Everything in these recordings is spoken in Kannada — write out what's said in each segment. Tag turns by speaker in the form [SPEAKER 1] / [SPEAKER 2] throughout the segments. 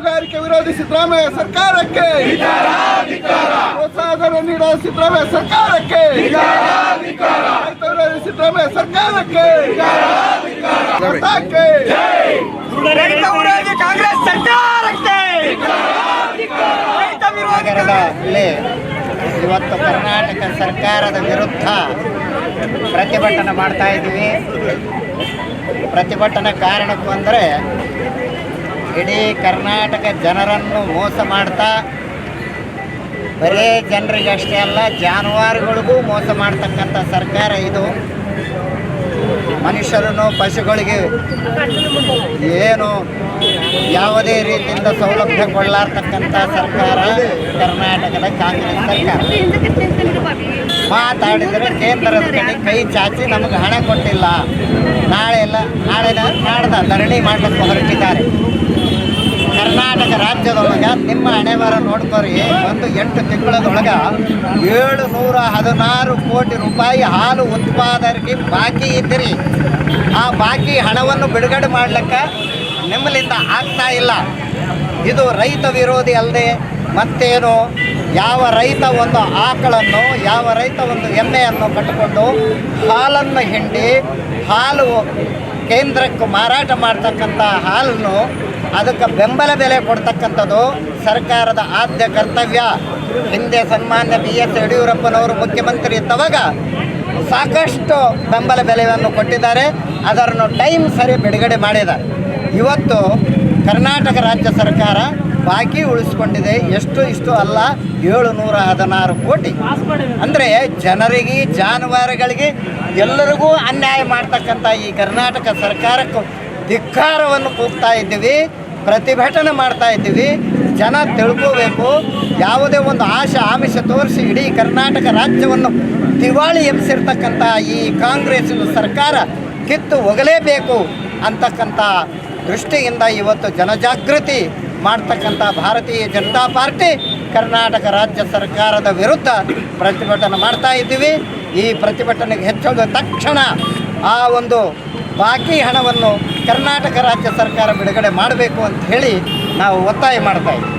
[SPEAKER 1] ಮೀನುಗಾರಿಕೆ ವಿರೋಧಿ ಸಿದ್ದರಾಮಯ್ಯ ಸರ್ಕಾರಕ್ಕೆ ಪ್ರೋತ್ಸಾಹಧನ ನೀಡುವ ಸಿದ್ದರಾಮಯ್ಯ ಸರ್ಕಾರಕ್ಕೆ ರೈತ ವಿರೋಧಿ ಸಿದ್ದರಾಮಯ್ಯ ಸರ್ಕಾರಕ್ಕೆ
[SPEAKER 2] ರೈತ ವಿರೋಧಿ ಕಾಂಗ್ರೆಸ್ ಸರ್ಕಾರಕ್ಕೆ
[SPEAKER 3] ನಗರದಲ್ಲಿ ಇವತ್ತು ಕರ್ನಾಟಕ ಸರ್ಕಾರದ ವಿರುದ್ಧ ಪ್ರತಿಭಟನೆ ಮಾಡ್ತಾ ಇದ್ದೀವಿ. ಪ್ರತಿಭಟನೆ ಕಾರಣಕ್ಕೂ ಅಂದರೆ ಇಡೀ ಕರ್ನಾಟಕ ಜನರನ್ನು ಮೋಸ ಮಾಡ್ತಾ ಬರೀ ಜನರಿಗಷ್ಟೇ ಅಲ್ಲ ಜಾನುವಾರುಗಳಿಗೂ ಮೋಸ ಮಾಡ್ತಕ್ಕಂಥ ಸರ್ಕಾರ ಇದು. ಮನುಷ್ಯರನ್ನು ಪಶುಗಳಿಗೆ ಏನು ಯಾವುದೇ ರೀತಿಯಿಂದ ಸೌಲಭ್ಯ ಕೊಳ್ಳಾರ್ತಕ್ಕಂಥ ಸರ್ಕಾರ ಕರ್ನಾಟಕದ ಕಾಂಗ್ರೆಸ್ ಸರ್ಕಾರ. ಮಾತಾಡಿದರೆ ಕೇಂದ್ರದ ಕಡೆ ಕೈ ಚಾಚಿ ನಮಗೆ ಹಣ ಕೊಟ್ಟಿಲ್ಲ, ನಾಡ್ದ ಧರಣಿ ಮಾಡಲಿಕ್ಕೆ ಹೊರಟಿದ್ದಾರೆ. ಕರ್ನಾಟಕ ರಾಜ್ಯದೊಳಗೆ ನಿಮ್ಮ ಹಣೆಬರ ನೋಡ್ಕೋರಿ, ಒಂದು 8 ತಿಂಗಳದೊಳಗೆ 716 ಕೋಟಿ ರೂಪಾಯಿ ಹಾಲು ಉತ್ಪಾದಕರಿಗೆ ಬಾಕಿ ಇದ್ದೀರಿ. ಆ ಬಾಕಿ ಹಣವನ್ನು ಬಿಡುಗಡೆ ಮಾಡ್ಲಿಕ್ಕೆ ನಿಮ್ಮಲಿಂದ ಆಗ್ತಾ ಇಲ್ಲ. ಇದು ರೈತ ವಿರೋಧಿ ಅಲ್ಲದೆ ಮತ್ತೇನು? ಯಾವ ರೈತ ಒಂದು ಆಕಳನ್ನು, ಯಾವ ರೈತ ಒಂದು ಎಮ್ಮೆಯನ್ನು ಕಟ್ಟಿಕೊಂಡು ಹಾಲನ್ನು ಹಿಂಡಿ ಹಾಲು ಕೇಂದ್ರಕ್ಕೆ ಮಾರಾಟ ಮಾಡ್ತಕ್ಕಂಥ ಹಾಲನ್ನು ಅದಕ್ಕೆ ಬೆಂಬಲ ಬೆಲೆ ಕೊಡ್ತಕ್ಕಂಥದ್ದು ಸರ್ಕಾರದ ಆದ್ಯ ಕರ್ತವ್ಯ. ಹಿಂದೆ ಸನ್ಮಾನ್ಯ BS ಯಡಿಯೂರಪ್ಪನವರು ಮುಖ್ಯಮಂತ್ರಿ ಇದ್ದವಾಗ ಸಾಕಷ್ಟು ಬೆಂಬಲ ಬೆಲೆಯನ್ನು ಕೊಟ್ಟಿದ್ದಾರೆ, ಅದನ್ನು ಟೈಮ್ ಸರಿ ಬಿಡುಗಡೆ ಮಾಡಿದ್ದಾರೆ. ಇವತ್ತು ಕರ್ನಾಟಕ ರಾಜ್ಯ ಸರ್ಕಾರ ಬಾಕಿ ಉಳಿಸ್ಕೊಂಡಿದೆ. ಇಷ್ಟು ಅಲ್ಲ, 716 ಕೋಟಿ. ಅಂದರೆ ಜನರಿಗೆ, ಜಾನುವಾರುಗಳಿಗೆ, ಎಲ್ಲರಿಗೂ ಅನ್ಯಾಯ ಮಾಡ್ತಕ್ಕಂಥ ಈ ಕರ್ನಾಟಕ ಸರ್ಕಾರಕ್ಕೂ ಧಿಕ್ಕಾರವನ್ನು ಕೂಗ್ತಾ ಇದ್ದೀವಿ, ಪ್ರತಿಭಟನೆ ಮಾಡ್ತಾ ಇದ್ದೀವಿ. ಜನ ತಿಳ್ಕೋಬೇಕು, ಯಾವುದೇ ಒಂದು ಆಮಿಷ ತೋರಿಸಿ ಇಡೀ ಕರ್ನಾಟಕ ರಾಜ್ಯವನ್ನು ದಿವಾಳಿ ಎಬ್ಬಿಸಿರ್ತಕ್ಕಂಥ ಈ ಕಾಂಗ್ರೆಸ್ಸಿನ ಸರ್ಕಾರ ಕಿತ್ತು ಹೋಗಲೇಬೇಕು ಅಂತಕ್ಕಂಥ ದೃಷ್ಟಿಯಿಂದ ಇವತ್ತು ಜನಜಾಗೃತಿ ಮಾಡ್ತಕ್ಕಂಥ ಭಾರತೀಯ ಜನತಾ ಪಾರ್ಟಿ ಕರ್ನಾಟಕ ರಾಜ್ಯ ಸರ್ಕಾರದ ವಿರುದ್ಧ ಪ್ರತಿಭಟನೆ ಮಾಡ್ತಾ ಇದ್ದೀವಿ. ಈ ಪ್ರತಿಭಟನೆಗೆ ಹೆಚ್ಚೋದು ತಕ್ಷಣ ಆ ಒಂದು ಬಾಕಿ ಹಣವನ್ನು ಕರ್ನಾಟಕ ರಾಜ್ಯ ಸರ್ಕಾರ ಬಿಡುಗಡೆ ಮಾಡಬೇಕು ಅಂತ ಹೇಳಿ ನಾವು ಒತ್ತಾಯ ಮಾಡ್ತಾ ಇದ್ದೀವಿ.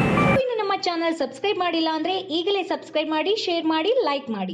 [SPEAKER 4] ನಮ್ಮ ಚಾನಲ್ ಸಬ್ಸ್ಕ್ರೈಬ್ ಮಾಡಿಲ್ಲ ಅಂದರೆ ಈಗಲೇ ಸಬ್ಸ್ಕ್ರೈಬ್ ಮಾಡಿ, ಶೇರ್ ಮಾಡಿ, ಲೈಕ್ ಮಾಡಿ.